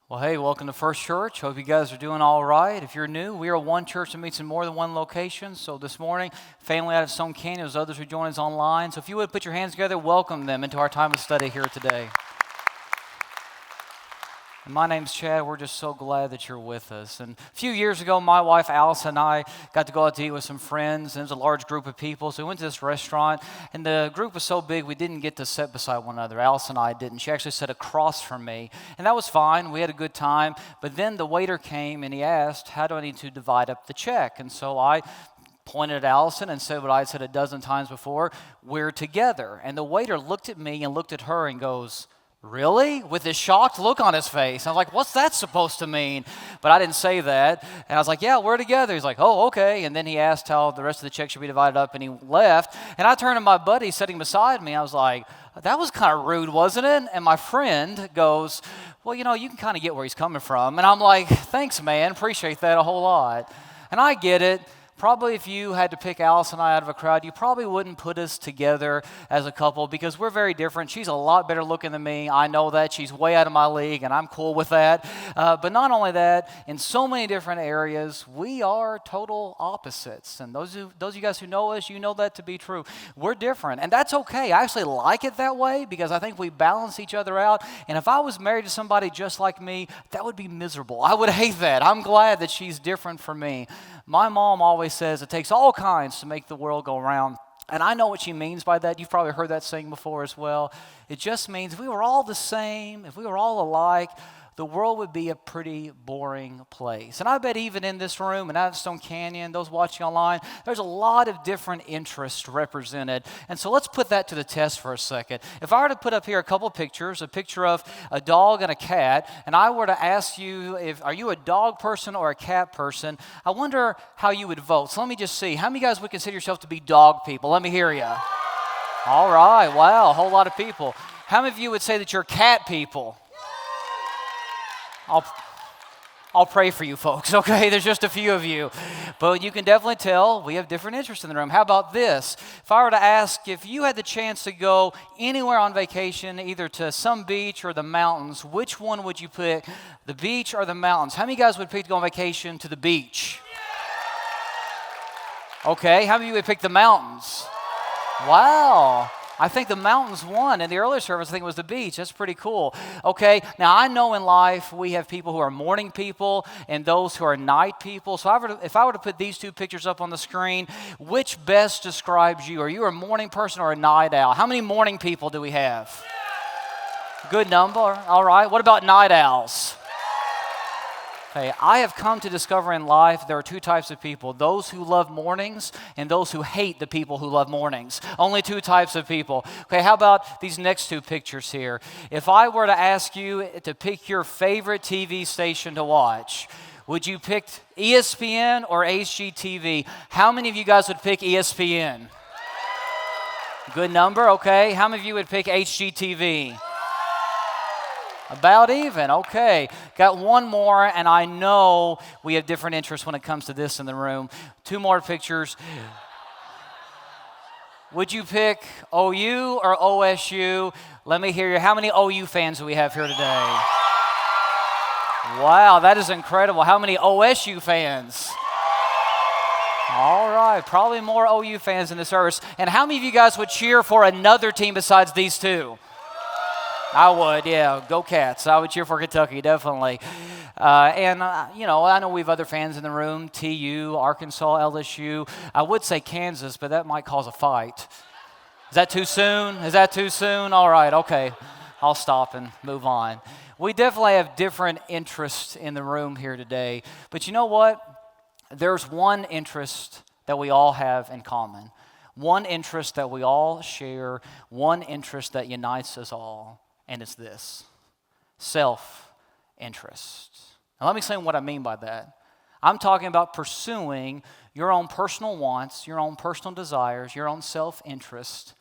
Well, hey, welcome to First Church. Hope you guys are doing all right. If you're new, we are one church that meets in more than one location. So this morning, family out of Stone Canyon, there's others who join us online. So if you would put your hands together, welcome them into our time of study here today. And my name's Chad. We're just so glad that you're with us. And a few years ago, my wife, Allison, and I got to go out to eat with some friends. And it was a large group of people. So we went to this restaurant. And the group was so big, we didn't get to sit beside one another. Allison and I didn't. She actually sat across from me. And that was fine. We had a good time. But then the waiter came and he asked, how do I need to divide up the check? And so I pointed at Allison and said what I had said a dozen times before, we're together. And the waiter looked at me and looked at her and goes, really? With this shocked look on his face. I was like, what's that supposed to mean? But I didn't say that. And I was like, yeah, we're together. He's like, oh, okay. And then he asked how the rest of the check should be divided up, and he left. And I turned to my buddy sitting beside me. I was like, that was kind of rude, wasn't it? And my friend goes, well, you know, you can kind of get where he's coming from. And I'm like, thanks, man. Appreciate that a whole lot. And I get it. Probably if you had to pick Alice and I out of a crowd, you probably wouldn't put us together as a couple because we're very different. She's a lot better looking than me. I know that. She's way out of my league, and I'm cool with that. But not only that, in so many different areas, we are total opposites. And those of you guys who know us, you know that to be true. We're different, and that's okay. I actually like it that way because I think we balance each other out. And if I was married to somebody just like me, that would be miserable. I would hate that. I'm glad that she's different from me. My mom always says it takes all kinds to make the world go round. And I know what she means by that. You've probably heard that saying before as well. It just means if we were all the same, if we were all alike, the world would be a pretty boring place. And I bet even in this room and out at Stone Canyon, those watching online, there's a lot of different interests represented. And so let's put that to the test for a second. If I were to put up here a couple pictures, a picture of a dog and a cat, and I were to ask you, are you a dog person or a cat person, I wonder how you would vote. So let me just see. How many of you guys would consider yourself to be dog people? Let me hear you. All right. Wow, a whole lot of people. How many of you would say that you're cat people? I'll pray for you folks, okay? There's just a few of you. But you can definitely tell we have different interests in the room. How about this? If I were to ask if you had the chance to go anywhere on vacation, either to some beach or the mountains, which one would you pick, the beach or the mountains? How many guys would pick to go on vacation to the beach? Okay, how many of you would pick the mountains? Wow. I think the mountains won. In the earlier service, I think it was the beach. That's pretty cool. Okay, now I know in life we have people who are morning people and those who are night people. So if I were to put these two pictures up on the screen, which best describes you? Are you a morning person or a night owl? How many morning people do we have? Good number. All right. What about night owls? Hey, I have come to discover in life there are two types of people, those who love mornings and those who hate the people who love mornings. Only two types of people. Okay, how about these next two pictures here? If I were to ask you to pick your favorite TV station to watch, would you pick ESPN or HGTV? How many of you guys would pick ESPN? Good number, okay. How many of you would pick HGTV? About even, okay. Got one more, and I know we have different interests when it comes to this in the room. Two more pictures. Would you pick OU or OSU? Let me hear you. How many OU fans do we have here today? Wow, that is incredible. How many OSU fans? All right, probably more OU fans in the service. And how many of you guys would cheer for another team besides these two? I would, yeah. Go Cats. I would cheer for Kentucky, definitely. I know we have other fans in the room, TU, Arkansas, LSU. I would say Kansas, but that might cause a fight. Is that too soon? Is that too soon? All right, okay. I'll stop and move on. We definitely have different interests in the room here today. But you know what? There's one interest that we all have in common. One interest that we all share. One interest that unites us all. And it's this. self-interest. Now let me explain what I mean by that. I'm talking about pursuing your own personal wants, your own personal desires, your own self-interest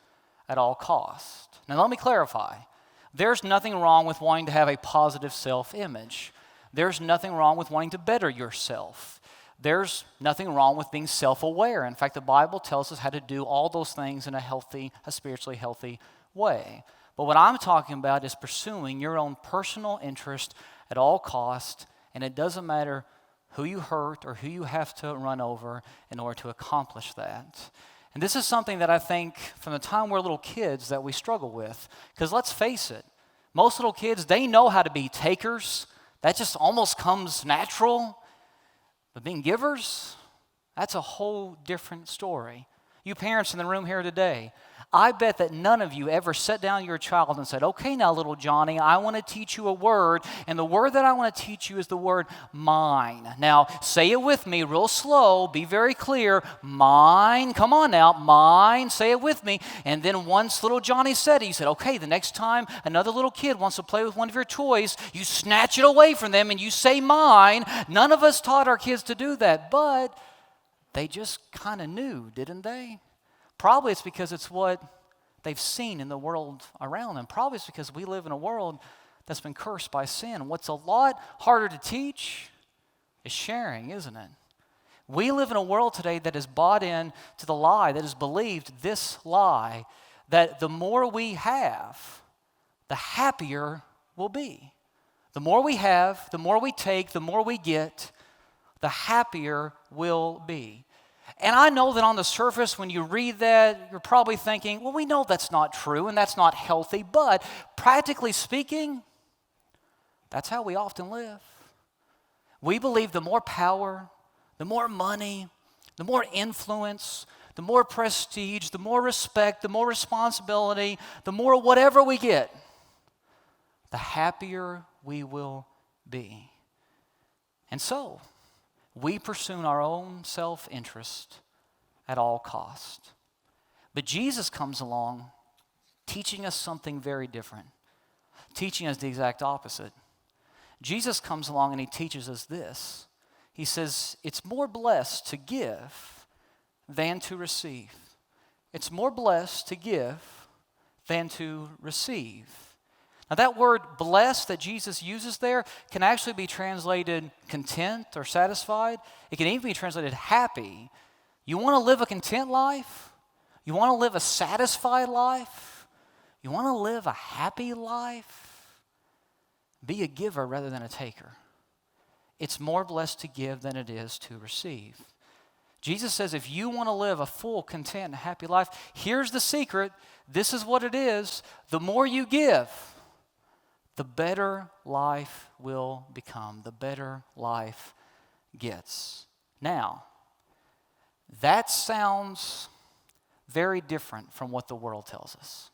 at all costs. Now let me clarify. There's nothing wrong with wanting to have a positive self-image. There's nothing wrong with wanting to better yourself. There's nothing wrong with being self-aware. In fact, the Bible tells us how to do all those things in a spiritually healthy way. But what I'm talking about is pursuing your own personal interest at all costs, and it doesn't matter who you hurt or who you have to run over in order to accomplish that. And this is something that I think from the time we're little kids that we struggle with. Because let's face it, most little kids, they know how to be takers. That just almost comes natural. But being givers, that's a whole different story. You parents in the room here today, I bet that none of you ever sat down your child and said, okay, now little Johnny, I want to teach you a word, and the word that I want to teach you is the word mine. Now, say it with me real slow, be very clear, mine, come on now, mine, say it with me. And then once little Johnny said it, he said, okay, the next time another little kid wants to play with one of your toys, you snatch it away from them and you say mine. None of us taught our kids to do that, but they just kind of knew, didn't they? Probably it's because it's what they've seen in the world around them. Probably it's because we live in a world that's been cursed by sin. What's a lot harder to teach is sharing, isn't it? We live in a world today that is bought in to the lie, that has believed this lie, that the more we have, the happier we'll be. The more we have, the more we take, the more we get, the happier we'll be. And I know that on the surface, when you read that, you're probably thinking, well, we know that's not true and that's not healthy, but practically speaking, that's how we often live. We believe the more power, the more money, the more influence, the more prestige, the more respect, the more responsibility, the more whatever we get, the happier we will be. And so, we pursue our own self-interest at all cost. But Jesus comes along teaching us something very different, teaching us the exact opposite. Jesus comes along and he teaches us this. He says, it's more blessed to give than to receive. It's more blessed to give than to receive. Now that word blessed that Jesus uses there can actually be translated content or satisfied. It can even be translated happy. You want to live a content life? You want to live a satisfied life? You want to live a happy life? Be a giver rather than a taker. It's more blessed to give than it is to receive. Jesus says if you want to live a full, content, and happy life, here's the secret. This is what it is. The more you give, the better life will become, the better life gets. Now, that sounds very different from what the world tells us.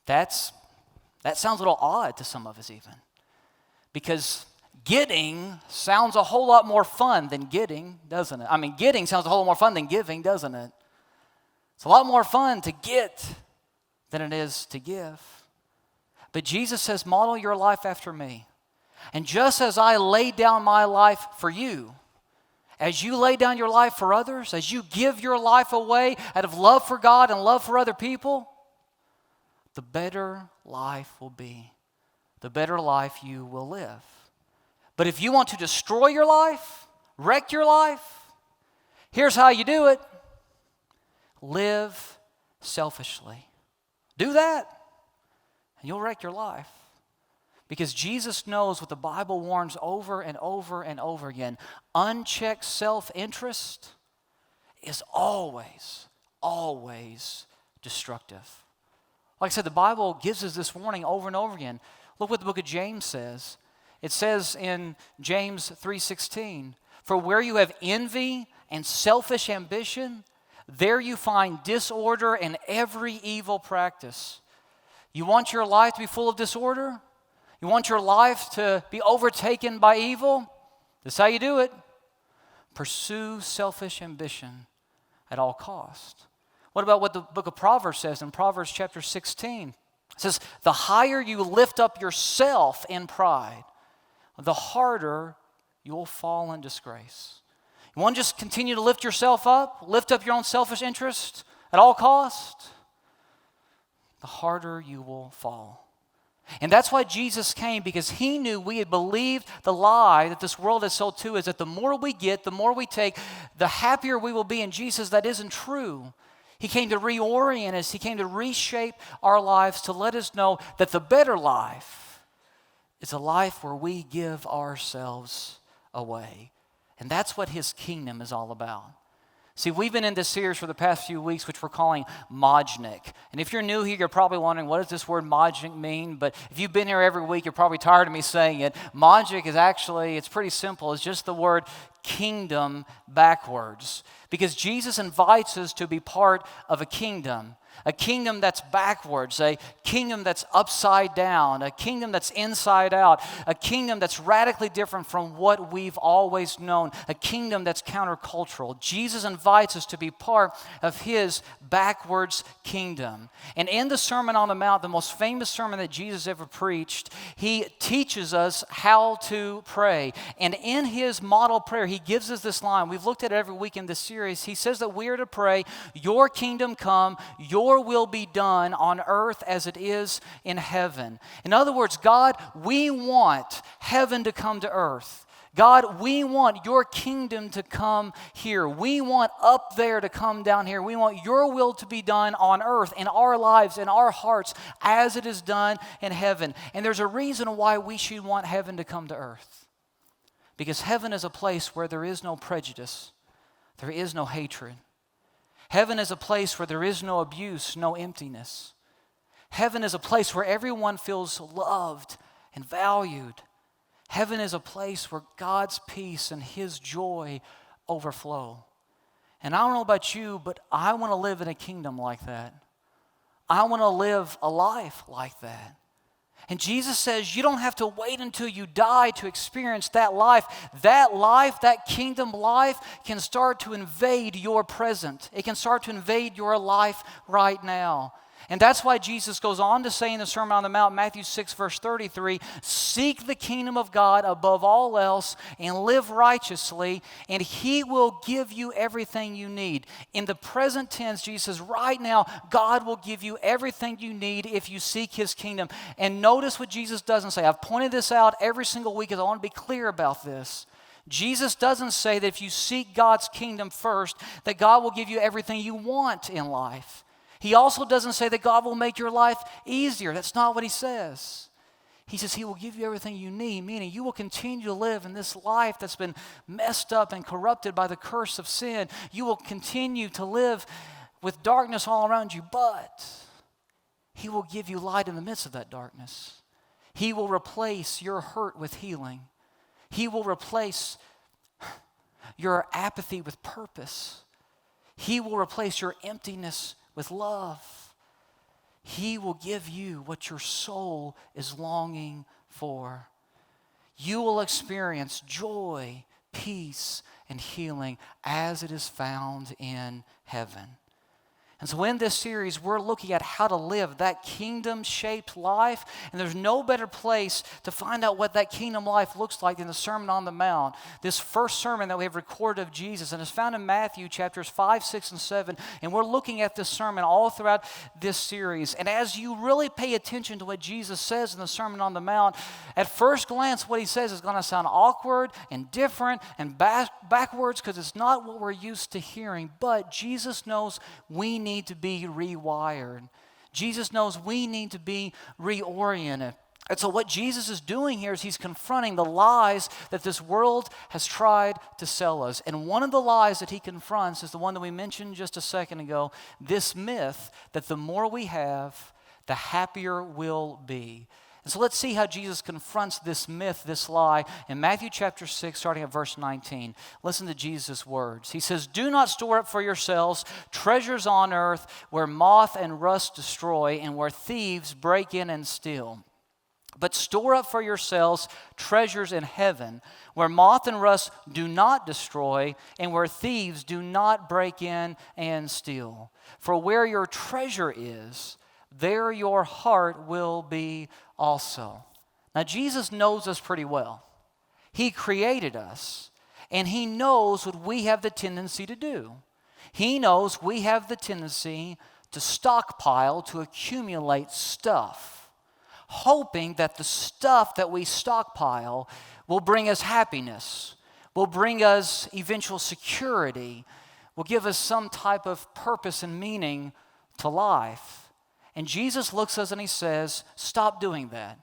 That sounds a little odd to some of us even. Because getting sounds a whole lot more fun than getting, doesn't it? I mean, getting sounds a whole lot more fun than giving, doesn't it? It's a lot more fun to get than it is to give. But Jesus says, model your life after me. And just as I laid down my life for you, as you lay down your life for others, as you give your life away out of love for God and love for other people, the better life will be. The better life you will live. But if you want to destroy your life, wreck your life, here's how you do it. Live selfishly. Do that. You'll wreck your life. Because Jesus knows what the Bible warns over and over and over again. Unchecked self-interest is always, always destructive. Like I said, the Bible gives us this warning over and over again. Look what the book of James says. It says in James 3:16, for where you have envy and selfish ambition, there you find disorder and every evil practice. You want your life to be full of disorder? You want your life to be overtaken by evil? This is how you do it. Pursue selfish ambition at all cost. What about what the book of Proverbs says in Proverbs chapter 16? It says, the higher you lift up yourself in pride, the harder you'll fall in disgrace. You want to just continue to lift yourself up, lift up your own selfish interest at all cost? The harder you will fall. And that's why Jesus came, because he knew we had believed the lie that this world has sold to us, that the more we get, the more we take, the happier we will be. And Jesus, that isn't true. He came to reorient us. He came to reshape our lives to let us know that the better life is a life where we give ourselves away. And that's what his kingdom is all about. See, we've been in this series for the past few weeks, which we're calling MODGNIK. And if you're new here, you're probably wondering, what does this word MODGNIK mean? But if you've been here every week, you're probably tired of me saying it. MODGNIK is actually, it's pretty simple. It's just the word kingdom backwards. Because Jesus invites us to be part of a kingdom that's backwards, a kingdom that's upside down, a kingdom that's inside out, a kingdom that's radically different from what we've always known, a kingdom that's countercultural. Jesus invites us to be part of his backwards kingdom. And in the Sermon on the Mount, the most famous sermon that Jesus ever preached, he teaches us how to pray. And in his model prayer, he gives us this line. We've looked at it every week in this series. He says that we are to pray, your kingdom come, your will be done on earth as it is in heaven. In other words, God, we want heaven to come to earth. God, we want your kingdom to come here. We want up there to come down here. We want your will to be done on earth, in our lives, in our hearts, as it is done in heaven. And there's a reason why we should want heaven to come to earth. Because heaven is a place where there is no prejudice. There is no hatred. Heaven is a place where there is no abuse, no emptiness. Heaven is a place where everyone feels loved and valued. Heaven is a place where God's peace and his joy overflow. And I don't know about you, but I want to live in a kingdom like that. I want to live a life like that. And Jesus says you don't have to wait until you die to experience that life. That life, that kingdom life, can start to invade your present. It can start to invade your life right now. And that's why Jesus goes on to say in the Sermon on the Mount, Matthew 6, verse 33, seek the kingdom of God above all else and live righteously, and he will give you everything you need. In the present tense, Jesus says, right now, God will give you everything you need if you seek his kingdom. And notice what Jesus doesn't say. I've pointed this out every single week because I want to be clear about this. Jesus doesn't say that if you seek God's kingdom first, that God will give you everything you want in life. He also doesn't say that God will make your life easier. That's not what he says. He says he will give you everything you need, meaning you will continue to live in this life that's been messed up and corrupted by the curse of sin. You will continue to live with darkness all around you, but he will give you light in the midst of that darkness. He will replace your hurt with healing. He will replace your apathy with purpose. He will replace your emptiness with love. He will give you what your soul is longing for. You will experience joy, peace, and healing as it is found in heaven. And so in this series, we're looking at how to live that kingdom-shaped life. And there's no better place to find out what that kingdom life looks like than the Sermon on the Mount. This first sermon that we have recorded of Jesus, and it's found in Matthew chapters 5, 6, and 7. And we're looking at this sermon all throughout this series. And as you really pay attention to what Jesus says in the Sermon on the Mount, at first glance, what he says is going to sound awkward and different and backwards because it's not what we're used to hearing. But Jesus knows we need to be rewired. Jesus knows we need to be reoriented. And so what Jesus is doing here is he's confronting the lies that this world has tried to sell us. And one of the lies that he confronts is the one that we mentioned just a second ago, this myth that the more we have, the happier we'll be. And so let's see how Jesus confronts this myth, this lie, in Matthew chapter 6, starting at verse 19. Listen to Jesus' words. He says, do not store up for yourselves treasures on earth where moth and rust destroy and where thieves break in and steal. But store up for yourselves treasures in heaven where moth and rust do not destroy and where thieves do not break in and steal. For where your treasure is, there your heart will be also. Now, Jesus knows us pretty well. He created us, and He knows what we have the tendency to do. He knows we have the tendency to stockpile, to accumulate stuff, hoping that the stuff that we stockpile will bring us happiness, will bring us eventual security, will give us some type of purpose and meaning to life. And Jesus looks at us and He says, stop doing that.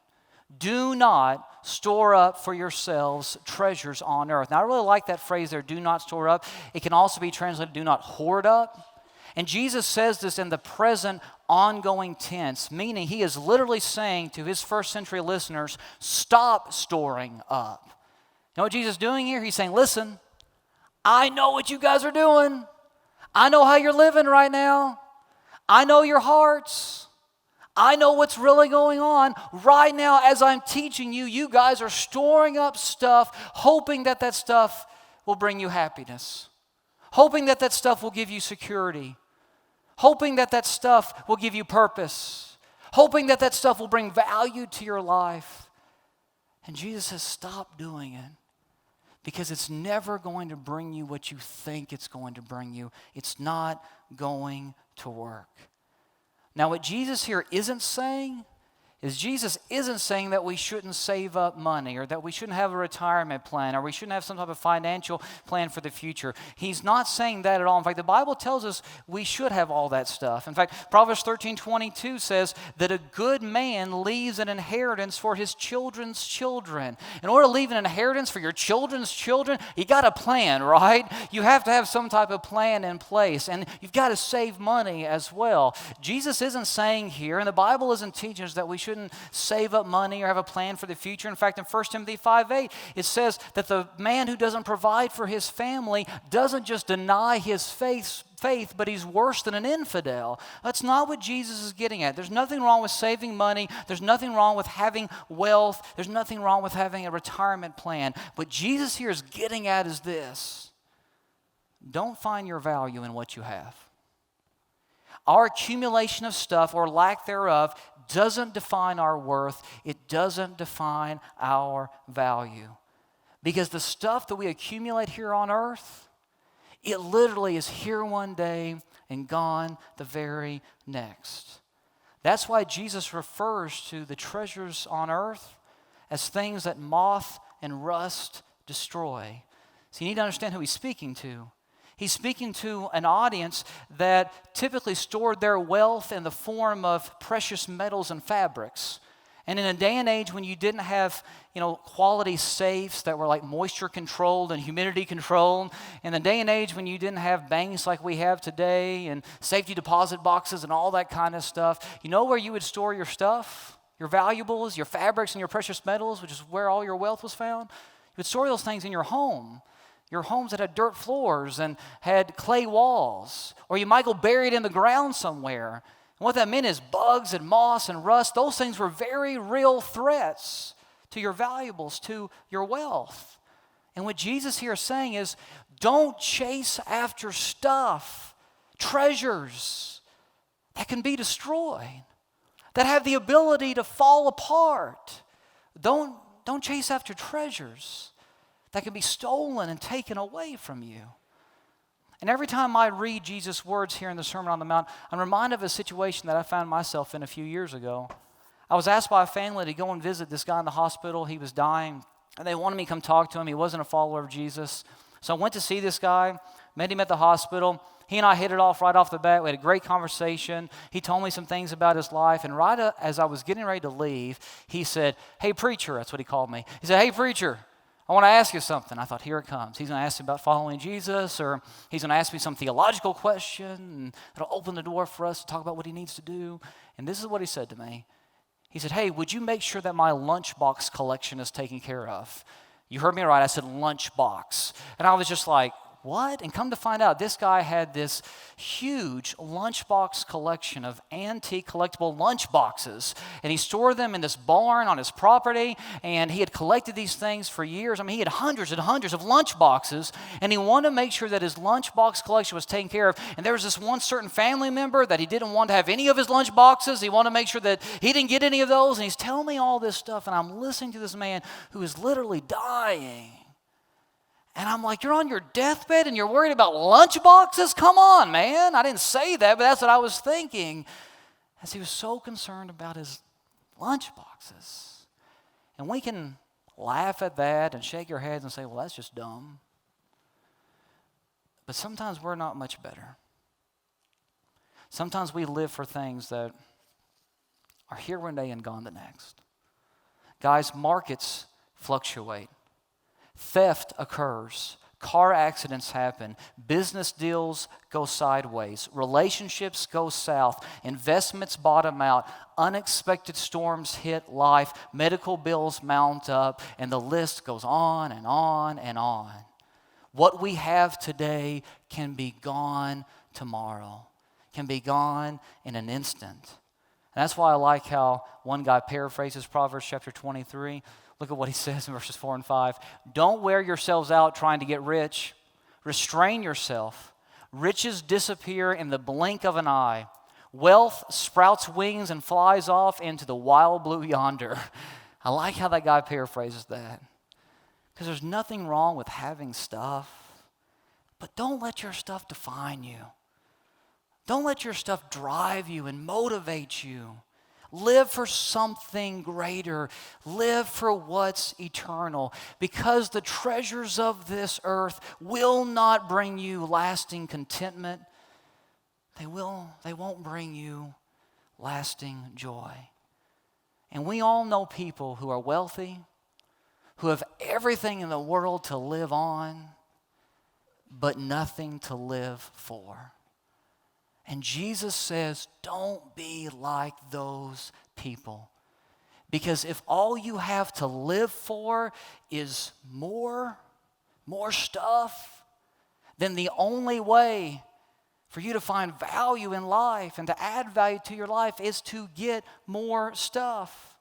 Do not store up for yourselves treasures on earth. Now, I really like that phrase there, do not store up. It can also be translated, do not hoard up. And Jesus says this in the present ongoing tense, meaning He is literally saying to His first century listeners, stop storing up. You know what Jesus is doing here? He's saying, listen, I know what you guys are doing. I know how you're living right now. I know your hearts. I know what's really going on. Right now, as I'm teaching you, you guys are storing up stuff, hoping that that stuff will bring you happiness, hoping that that stuff will give you security, hoping that that stuff will give you purpose, hoping that that stuff will bring value to your life. And Jesus says, stop doing it, because it's never going to bring you what you think it's going to bring you. It's not going to work. Now, what Jesus here isn't saying is Jesus isn't saying that we shouldn't save up money or that we shouldn't have a retirement plan or we shouldn't have some type of financial plan for the future. He's not saying that at all. In fact, the Bible tells us we should have all that stuff. In fact, Proverbs 13:22 says that a good man leaves an inheritance for his children's children. In order to leave an inheritance for your children's children, you got a plan, right? You have to have some type of plan in place, and you've got to save money as well. Jesus isn't saying here, and the Bible isn't teaching us that we shouldn't save up money or have a plan for the future. In fact, in 1 Timothy 5:8, it says that the man who doesn't provide for his family doesn't just deny his faith, but he's worse than an infidel. That's not what Jesus is getting at. There's nothing wrong with saving money. There's nothing wrong with having wealth. There's nothing wrong with having a retirement plan. What Jesus here is getting at is this: don't find your value in what you have. Our accumulation of stuff or lack thereof doesn't define our worth. It doesn't define our value. Because the stuff that we accumulate here on earth, it literally is here one day and gone the very next. That's why Jesus refers to the treasures on earth as things that moth and rust destroy. So you need to understand who He's speaking to. He's speaking to an audience that typically stored their wealth in the form of precious metals and fabrics. And in a day and age when you didn't have, quality safes that were like moisture controlled and humidity controlled, in the day and age when you didn't have banks like we have today and safety deposit boxes and all that kind of stuff, you know where you would store your stuff? Your valuables, your fabrics, and your precious metals, which is where all your wealth was found? You would store those things in your home. Your homes that had dirt floors and had clay walls. Or you might go bury it in the ground somewhere. And what that meant is bugs and moss and rust. Those things were very real threats to your valuables, to your wealth. And what Jesus here is saying is, don't chase after stuff, treasures that can be destroyed, that have the ability to fall apart. Don't chase after treasures that can be stolen and taken away from you. And every time I read Jesus' words here in the Sermon on the Mount, I'm reminded of a situation that I found myself in a few years ago. I was asked by a family to go and visit this guy in the hospital. He was dying, and they wanted me to come talk to him. He wasn't a follower of Jesus. So I went to see this guy, met him at the hospital. He and I hit it off right off the bat. We had a great conversation. He told me some things about his life, and right as I was getting ready to leave, he said, "Hey, preacher," that's what he called me. He said, "Hey, preacher, I want to ask you something." I thought, here it comes. He's going to ask me about following Jesus, or he's going to ask me some theological question, and it'll open the door for us to talk about what he needs to do. And this is what he said to me. He said, "Hey, would you make sure that my lunchbox collection is taken care of?" You heard me right. I said lunchbox. And I was just like, what? And come to find out, this guy had this huge lunchbox collection of antique collectible lunchboxes. And he stored them in this barn on his property. And he had collected these things for years. I mean, he had hundreds and hundreds of lunchboxes. And he wanted to make sure that his lunchbox collection was taken care of. And there was this one certain family member that he didn't want to have any of his lunchboxes. He wanted to make sure that he didn't get any of those. And he's telling me all this stuff. And I'm listening to this man who is literally dying. And I'm like, you're on your deathbed and you're worried about lunchboxes? Come on, man. I didn't say that, but that's what I was thinking as he was so concerned about his lunchboxes. And we can laugh at that and shake our heads and say, well, that's just dumb. But sometimes we're not much better. Sometimes we live for things that are here one day and gone the next. Guys, markets fluctuate. Theft occurs. Car accidents happen. Business deals go sideways. Relationships go south. Investments bottom out. Unexpected storms hit life. Medical bills mount up. And the list goes on and on and on. What we have today can be gone tomorrow. Can be gone in an instant. And that's why I like how one guy paraphrases Proverbs chapter 23. Look at what he says in verses 4 and 5. Don't wear yourselves out trying to get rich. Restrain yourself. Riches disappear in the blink of an eye. Wealth sprouts wings and flies off into the wild blue yonder. I like how that guy paraphrases that. Because there's nothing wrong with having stuff. But don't let your stuff define you. Don't let your stuff drive you and motivate you. Live for something greater. Live for what's eternal. Because the treasures of this earth will not bring you lasting contentment. They won't bring you lasting joy. And we all know people who are wealthy, who have everything in the world to live on, but nothing to live for. And Jesus says, don't be like those people. Because if all you have to live for is more stuff, then the only way for you to find value in life and to add value to your life is to get more stuff.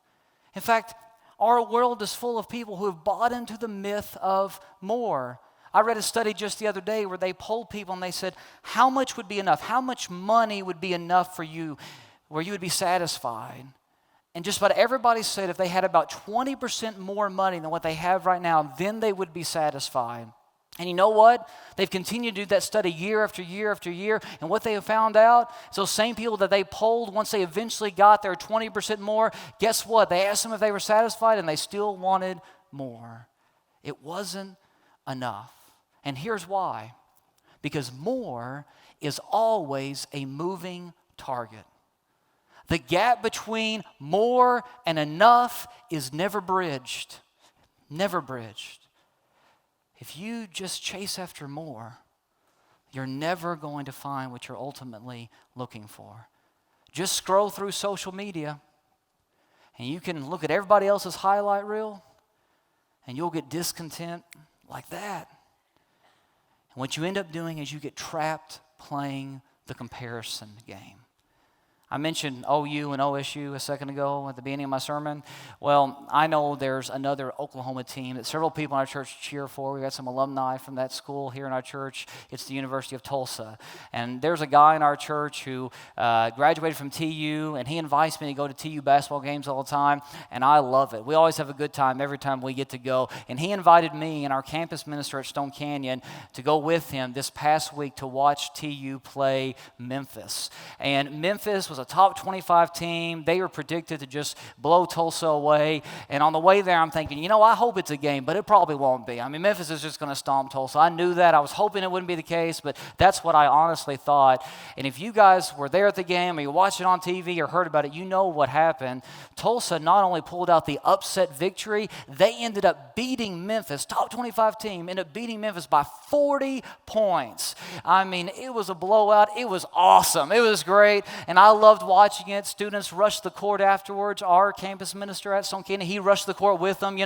In fact, our world is full of people who have bought into the myth of more. I read a study just the other day where they polled people and they said, how much would be enough? How much money would be enough for you where you would be satisfied? And just about everybody said if they had about 20% more money than what they have right now, then they would be satisfied. And you know what? They've continued to do that study year after year after year. And what they have found out is those same people that they polled, once they eventually got their 20% more, guess what? They asked them if they were satisfied and they still wanted more. It wasn't enough. And here's why. Because more is always a moving target. The gap between more and enough is never bridged. Never bridged. If you just chase after more, you're never going to find what you're ultimately looking for. Just scroll through social media, and you can look at everybody else's highlight reel, and you'll get discontent like that. And what you end up doing is you get trapped playing the comparison game. I mentioned OU and OSU a second ago at the beginning of my sermon. Well, I know there's another Oklahoma team that several people in our church cheer for. We got some alumni from that school here in our church. It's the University of Tulsa. And there's a guy in our church who graduated from TU, and he invites me to go to TU basketball games all the time, and I love it. We always have a good time every time we get to go. And he invited me and our campus minister at Stone Canyon to go with him this past week to watch TU play Memphis. And Memphis was a top 25 team. They were predicted to just blow Tulsa away. And on the way there, I'm thinking, I hope it's a game, but it probably won't be. I mean, Memphis is just going to stomp Tulsa. I knew that. I was hoping it wouldn't be the case, but that's what I honestly thought. And if you guys were there at the game or you watched it on TV or heard about it, you know what happened. Tulsa not only pulled out the upset victory, they ended up beating Memphis, top 25 team, ended up beating Memphis by 40 points. I mean, it was a blowout. It was awesome. It was great. And I love loved watching it. Students rushed the court afterwards. Our campus minister at Stone Canyon, he rushed the court with them.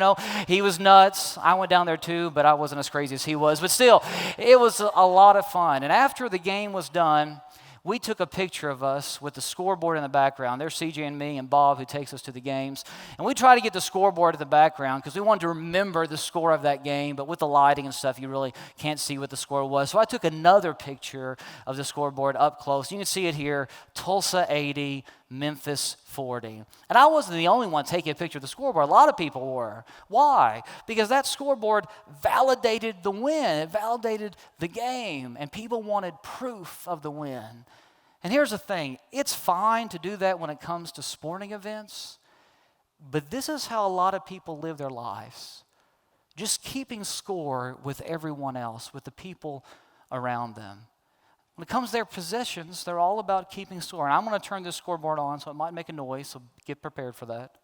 He was nuts. I went down there too, but I wasn't as crazy as he was. But still, it was a lot of fun. And after the game was done, we took a picture of us with the scoreboard in the background. There's CJ and me and Bob, who takes us to the games. And we try to get the scoreboard in the background because we wanted to remember the score of that game. But with the lighting and stuff, you really can't see what the score was. So I took another picture of the scoreboard up close. You can see it here, Tulsa 80, Memphis 40. And I wasn't the only one taking a picture of the scoreboard. A lot of people were. Why? Because that scoreboard validated the win. It validated the game. And people wanted proof of the win. And here's the thing. It's fine to do that when it comes to sporting events. But this is how a lot of people live their lives. Just keeping score with everyone else, with the people around them. When it comes to their possessions, they're all about keeping score. And I'm going to turn this scoreboard on, so it might make a noise, so get prepared for that.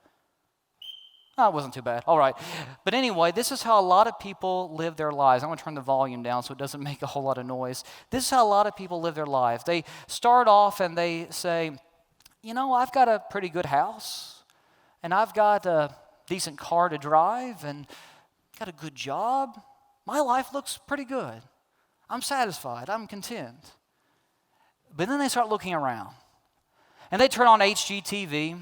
Oh, it wasn't too bad. All right. But anyway, this is how a lot of people live their lives. I'm going to turn the volume down so it doesn't make a whole lot of noise. This is how a lot of people live their lives. They start off and they say, I've got a pretty good house, and I've got a decent car to drive, and got a good job. My life looks pretty good. I'm satisfied. I'm content. But then they start looking around, and they turn on HGTV,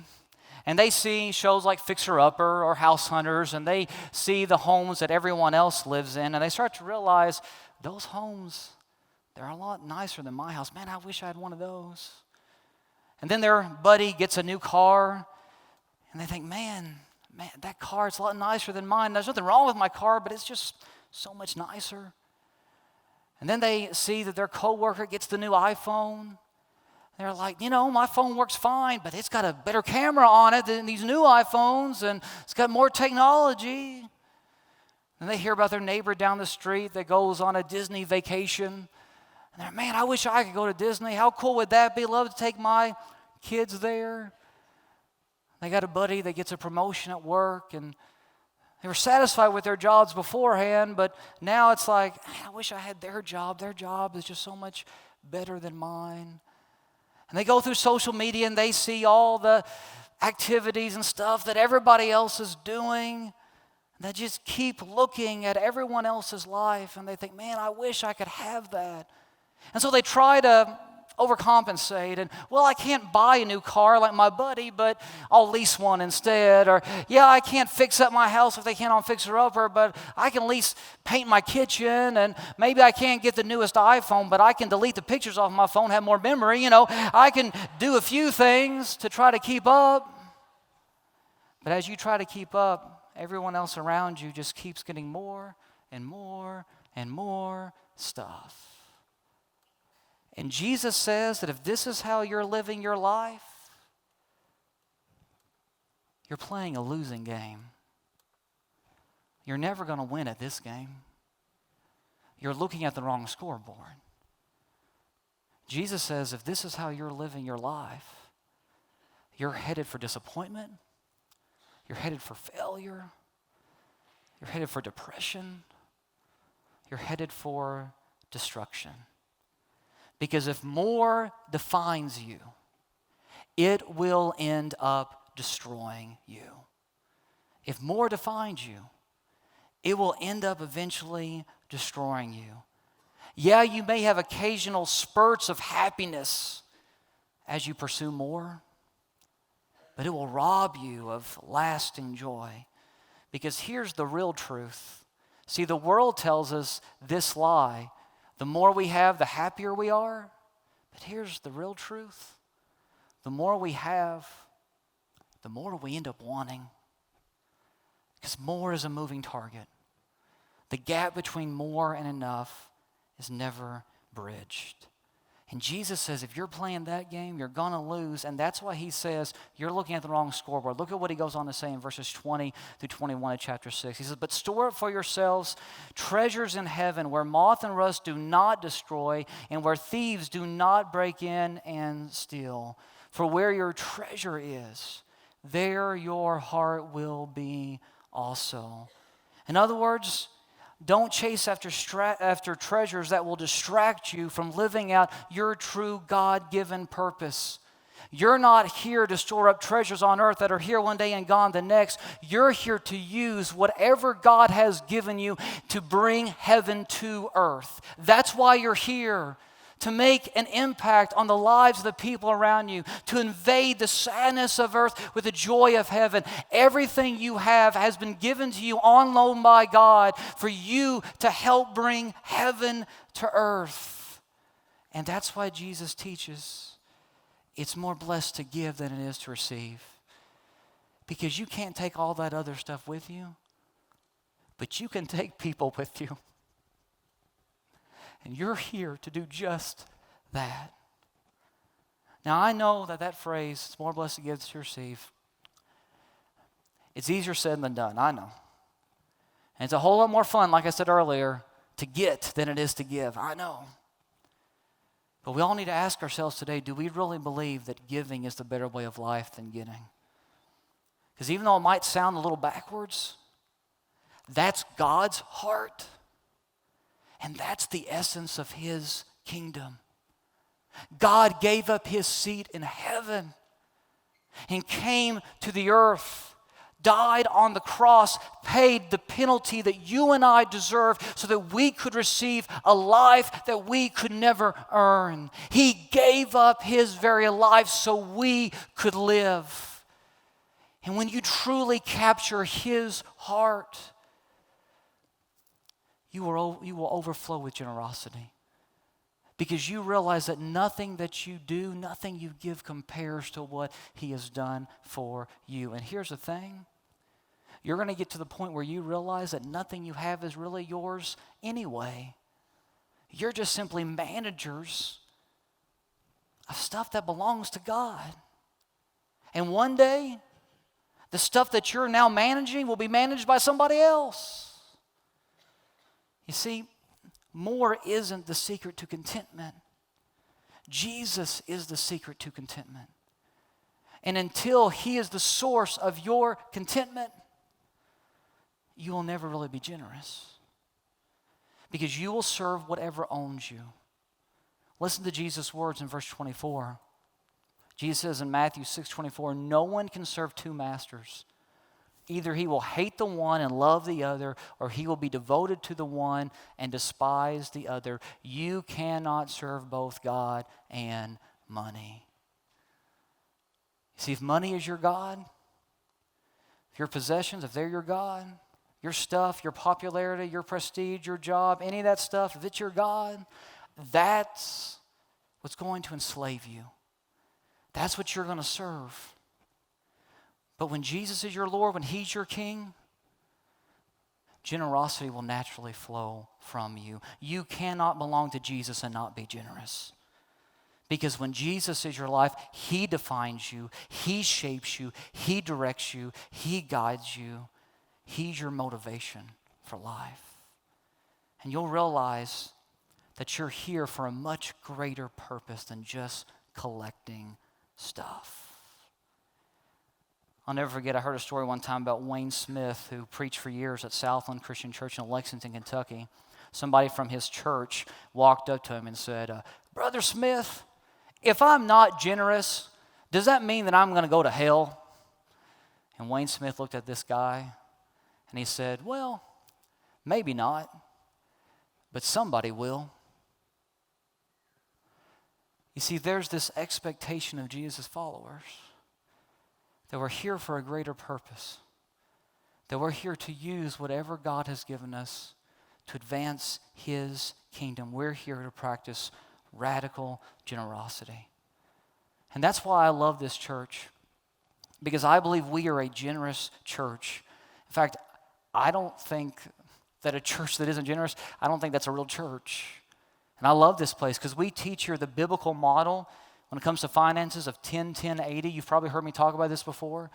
and they see shows like Fixer Upper or House Hunters, and they see the homes that everyone else lives in, and they start to realize those homes, they're a lot nicer than my house. Man, I wish I had one of those. And then their buddy gets a new car, and they think, man, that car is a lot nicer than mine. There's nothing wrong with my car, but it's just so much nicer. And then they see that their coworker gets the new iPhone. They're like, my phone works fine, but it's got a better camera on it than these new iPhones, and it's got more technology. And they hear about their neighbor down the street that goes on a Disney vacation. And they're, man, I wish I could go to Disney. How cool would that be? Love to take my kids there. They got a buddy that gets a promotion at work, and they were satisfied with their jobs beforehand, but now it's like, I wish I had their job. Their job is just so much better than mine. And they go through social media and they see all the activities and stuff that everybody else is doing. And they just keep looking at everyone else's life and they think, man, I wish I could have that. And so they try to overcompensate and, well, I can't buy a new car like my buddy, but I'll lease one instead. Or, yeah, I can't fix up my house if they can't on Fixer Upper, but I can at least paint my kitchen, and maybe I can't get the newest iPhone, but I can delete the pictures off my phone, have more memory. I can do a few things to try to keep up. But as you try to keep up, everyone else around you just keeps getting more and more and more stuff. And Jesus says that if this is how you're living your life, you're playing a losing game. You're never going to win at this game. You're looking at the wrong scoreboard. Jesus says if this is how you're living your life, you're headed for disappointment. You're headed for failure. You're headed for depression. You're headed for destruction. Because if more defines you, it will end up destroying you. If more defines you, it will end up eventually destroying you. Yeah, you may have occasional spurts of happiness as you pursue more, but it will rob you of lasting joy. Because here's the real truth. See, the world tells us this lie. The more we have, the happier we are. But here's the real truth. The more we have, the more we end up wanting. Because more is a moving target. The gap between more and enough is never bridged. And Jesus says, if you're playing that game, you're going to lose. And that's why he says, you're looking at the wrong scoreboard. Look at what he goes on to say in verses 20 through 21 of chapter 6. He says, but store up for yourselves treasures in heaven where moth and rust do not destroy and where thieves do not break in and steal. For where your treasure is, there your heart will be also. In other words, don't chase after treasures that will distract you from living out your true God-given purpose. You're not here to store up treasures on earth that are here one day and gone the next. You're here to use whatever God has given you to bring heaven to earth. That's why you're here, to make an impact on the lives of the people around you, to invade the sadness of earth with the joy of heaven. Everything you have has been given to you on loan by God for you to help bring heaven to earth. And that's why Jesus teaches it's more blessed to give than it is to receive. Because you can't take all that other stuff with you, but you can take people with you. And you're here to do just that. Now, I know that phrase, it's more blessed to give than to receive, it's easier said than done, I know. And it's a whole lot more fun, like I said earlier, to get than it is to give, I know. But we all need to ask ourselves today, do we really believe that giving is the better way of life than getting? Because even though it might sound a little backwards, that's God's heart. And that's the essence of His kingdom. God gave up His seat in heaven and came to the earth, died on the cross, paid the penalty that you and I deserve so that we could receive a life that we could never earn. He gave up His very life so we could live. And when you truly capture His heart, you will overflow with generosity. Because you realize that nothing that you do, nothing you give compares to what He has done for you. And here's the thing. You're going to get to the point where you realize that nothing you have is really yours anyway. You're just simply managers of stuff that belongs to God. And one day, the stuff that you're now managing will be managed by somebody else. You see, more isn't the secret to contentment. Jesus is the secret to contentment. And until He is the source of your contentment, you will never really be generous. Because you will serve whatever owns you. Listen to Jesus' words in verse 24. Jesus says in Matthew 6:24, no one can serve two masters. Either he will hate the one and love the other, or he will be devoted to the one and despise the other. You cannot serve both God and money. See, if money is your God, if your possessions, if they're your God, your stuff, your popularity, your prestige, your job, any of that stuff, if it's your God, that's what's going to enslave you. That's what you're going to serve. But when Jesus is your Lord, when He's your King, generosity will naturally flow from you. You cannot belong to Jesus and not be generous. Because when Jesus is your life, He defines you, He shapes you, He directs you, He guides you. He's your motivation for life. And you'll realize that you're here for a much greater purpose than just collecting stuff. I'll never forget, I heard a story one time about Wayne Smith, who preached for years at Southland Christian Church in Lexington, Kentucky. Somebody from his church walked up to him and said, Brother Smith, if I'm not generous, does that mean that I'm going to go to hell? And Wayne Smith looked at this guy and he said, well, maybe not, but somebody will. You see, there's this expectation of Jesus' followers that we're here for a greater purpose, that we're here to use whatever God has given us to advance His kingdom. We're here to practice radical generosity. And that's why I love this church, because I believe we are a generous church. In fact, I don't think that a church that isn't generous, I don't think that's a real church. And I love this place because we teach here the biblical model when it comes to finances of 10, 10, 80. You've probably heard me talk about this before.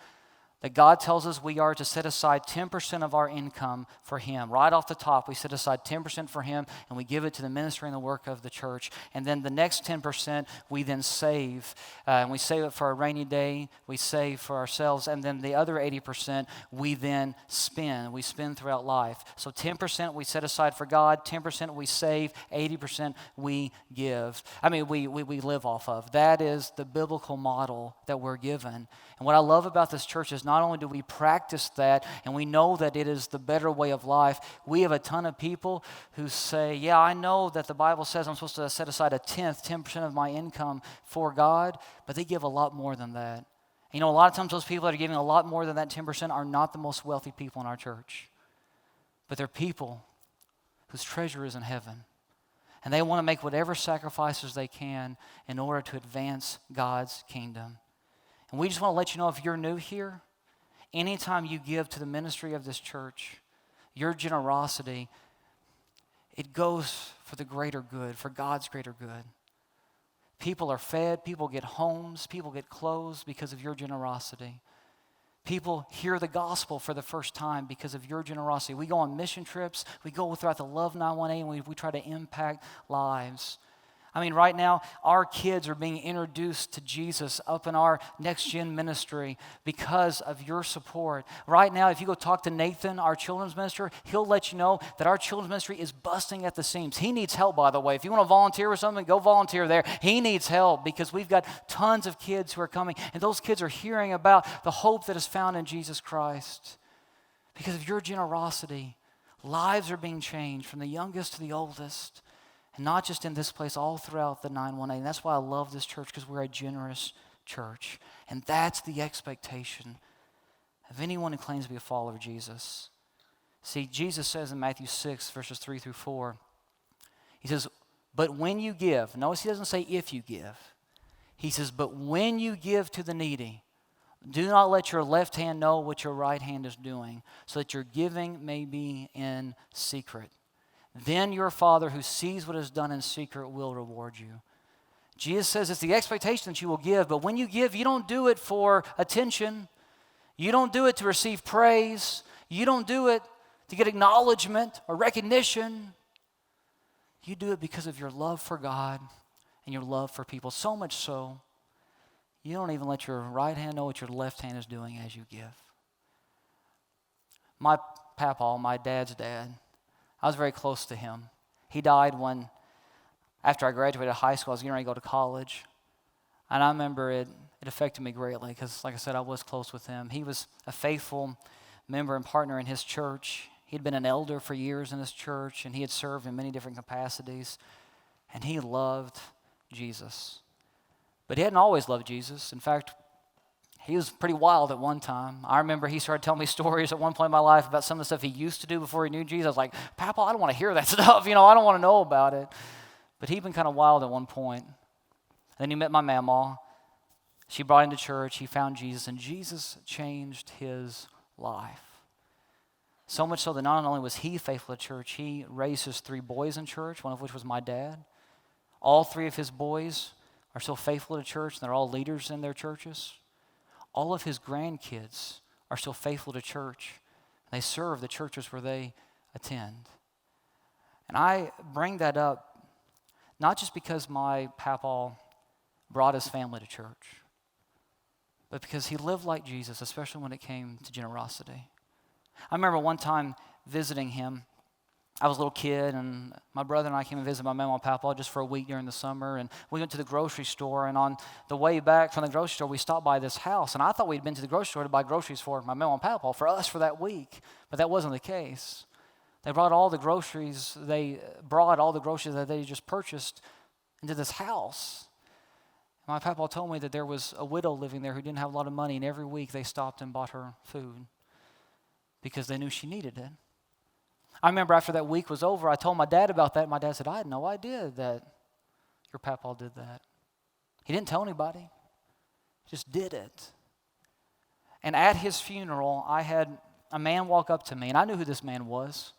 That God tells us we are to set aside 10% of our income for Him. Right off the top, we set aside 10% for Him, and we give it to the ministry and the work of the church. And then the next 10% we then save. And we save it for a rainy day. We save for ourselves. And then the other 80% we then spend. We spend throughout life. So 10% we set aside for God. 10% we save. 80% we give. We live off of. That is the biblical model that we're given. And what I love about this church is not only do we practice that and we know that it is the better way of life, we have a ton of people who say, yeah, I know that the Bible says I'm supposed to set aside a tenth, 10% of my income for God, but they give a lot more than that. A lot of times those people that are giving a lot more than that 10% are not the most wealthy people in our church, but they're people whose treasure is in heaven. And they want to make whatever sacrifices they can in order to advance God's kingdom. And we just want to let you know, if you're new here, anytime you give to the ministry of this church, your generosity, it goes for the greater good, for God's greater good. People are fed, people get homes, people get clothes because of your generosity. People hear the gospel for the first time because of your generosity. We go on mission trips, we go throughout the Love 918, and we try to impact lives. Right now, our kids are being introduced to Jesus up in our Next Gen ministry because of your support. Right now, if you go talk to Nathan, our children's minister, he'll let you know that our children's ministry is busting at the seams. He needs help, by the way. If you want to volunteer with something, go volunteer there. He needs help because we've got tons of kids who are coming, and those kids are hearing about the hope that is found in Jesus Christ. Because of your generosity, lives are being changed from the youngest to the oldest. And not just in this place, all throughout the 918. And that's why I love this church, because we're a generous church. And that's the expectation of anyone who claims to be a follower of Jesus. See, Jesus says in Matthew 6, verses 3 through 4, He says, but when you give, notice He doesn't say if you give. He says, but when you give to the needy, do not let your left hand know what your right hand is doing, so that your giving may be in secret. Then your Father who sees what is done in secret will reward you. Jesus says it's the expectation that you will give, but when you give, you don't do it for attention. You don't do it to receive praise. You don't do it to get acknowledgement or recognition. You do it because of your love for God and your love for people. So much so, you don't even let your right hand know what your left hand is doing as you give. My papa, my dad's dad, I was very close to him. He died after I graduated high school, I was getting ready to go to college. And I remember it affected me greatly because, like I said, I was close with him. He was a faithful member and partner in his church. He'd been an elder for years in his church, and he had served in many different capacities. And he loved Jesus. But he hadn't always loved Jesus. In fact, he was pretty wild at one time. I remember he started telling me stories at one point in my life about some of the stuff he used to do before he knew Jesus. I was like, Papa, I don't want to hear that stuff. I don't want to know about it. But he'd been kind of wild at one point. Then he met my mama. She brought him to church. He found Jesus, and Jesus changed his life. So much so that not only was he faithful to church, he raised his 3 boys in church, one of which was my dad. All 3 of his boys are still faithful to church, and they're all leaders in their churches. All of his grandkids are still faithful to church. They serve the churches where they attend. And I bring that up not just because my papa brought his family to church, but because he lived like Jesus, especially when it came to generosity. I remember one time visiting him. I was a little kid, and my brother and I came and visited my mama and papa just for a week during the summer, and we went to the grocery store, and on the way back from the grocery store, we stopped by this house, and I thought we'd been to the grocery store to buy groceries for my mama and papa, for us for that week, but that wasn't the case. They brought all the groceries that they just purchased into this house. My papa told me that there was a widow living there who didn't have a lot of money, and every week they stopped and bought her food because they knew she needed it. I remember after that week was over, I told my dad about that, and my dad said, I had no idea that your papa did that. He didn't tell anybody. He just did it. And at his funeral, I had a man walk up to me, and I knew who this man was.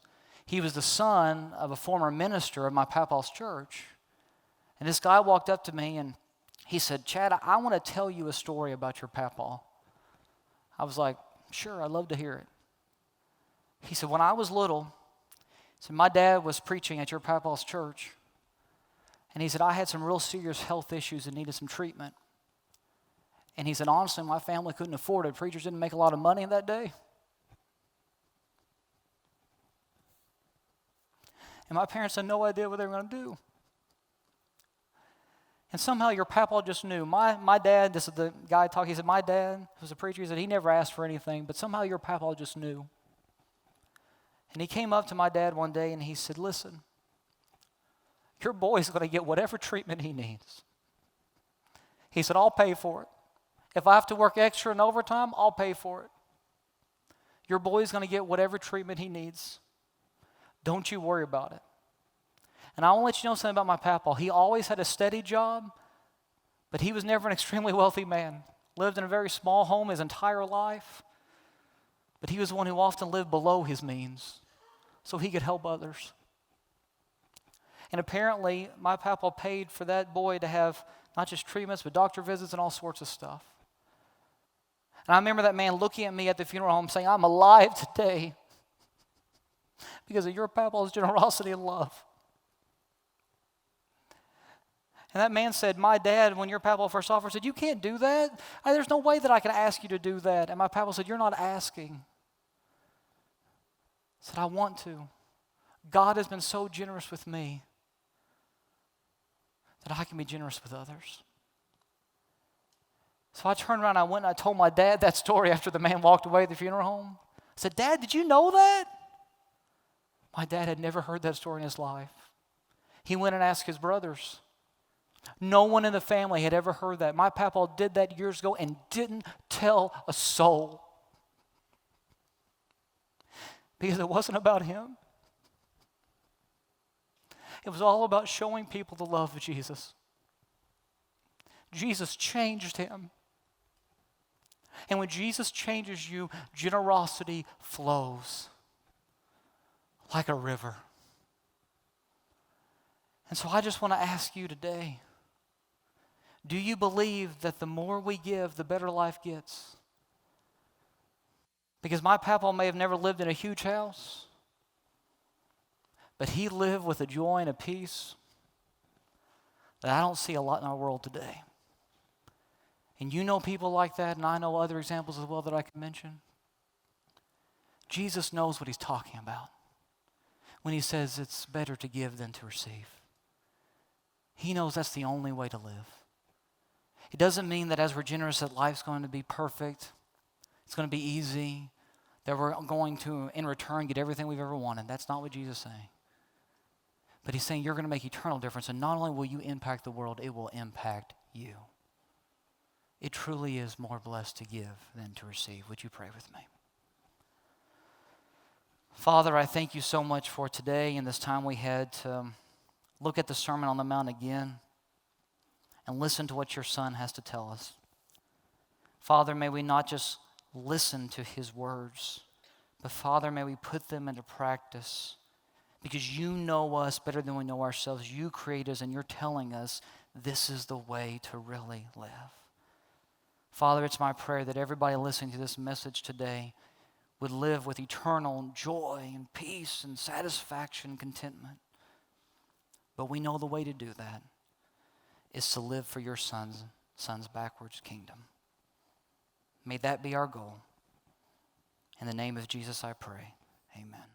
He was the son of a former minister of my papa's church. And this guy walked up to me, and he said, Chad, I want to tell you a story about your papa. I was like, Sure, I'd love to hear it. He said, when I was little, he said, my dad was preaching at your papa's church. And he said, I had some real serious health issues and needed some treatment. And he said, honestly, my family couldn't afford it. Preachers didn't make a lot of money in that day. And my parents had no idea what they were going to do. And somehow your papa just knew. My dad, this is the guy talking, he said, my dad was a preacher. He said he never asked for anything, but somehow your papa just knew. And he came up to my dad one day and he said, listen, your boy's going to get whatever treatment he needs. He said, I'll pay for it. If I have to work extra and overtime, I'll pay for it. Your boy's going to get whatever treatment he needs. Don't you worry about it. And I want to let you know something about my papa. He always had a steady job, but he was never an extremely wealthy man. Lived in a very small home his entire life, but he was one who often lived below his means so he could help others. And apparently, my papa paid for that boy to have not just treatments, but doctor visits and all sorts of stuff. And I remember that man looking at me at the funeral home saying, I'm alive today because of your papa's generosity and love. And that man said, my dad, when your papa first offered, said, you can't do that. There's no way that I can ask you to do that. And my papa said, you're not asking. I said, I want to. God has been so generous with me that I can be generous with others. So I turned around, I went and I told my dad that story after the man walked away at the funeral home. I said, Dad, did you know that? My dad had never heard that story in his life. He went and asked his brothers. No one in the family had ever heard that. My papa did that years ago and didn't tell a soul. Because it wasn't about him. It was all about showing people the love of Jesus. Jesus changed him. And when Jesus changes you, generosity flows like a river. And so I just want to ask you today, do you believe that the more we give, the better life gets? Because my papa may have never lived in a huge house, but he lived with a joy and a peace that I don't see a lot in our world today. And you know people like that, and I know other examples as well that I can mention. Jesus knows what he's talking about when he says it's better to give than to receive. He knows that's the only way to live. It doesn't mean that as we're generous that life's going to be perfect, it's going to be easy, that we're going to, in return, get everything we've ever wanted. That's not what Jesus is saying. But he's saying you're going to make eternal difference, and not only will you impact the world, it will impact you. It truly is more blessed to give than to receive. Would you pray with me? Father, I thank you so much for today and this time we had to look at the Sermon on the Mount again and listen to what your Son has to tell us. Father, may we not just listen to his words, but Father, may we put them into practice because you know us better than we know ourselves. You create us and you're telling us this is the way to really live. Father, it's my prayer that everybody listening to this message today would live with eternal joy and peace and satisfaction and contentment. But we know the way to do that is to live for your son's backwards kingdom. May that be our goal. In the name of Jesus I pray. Amen.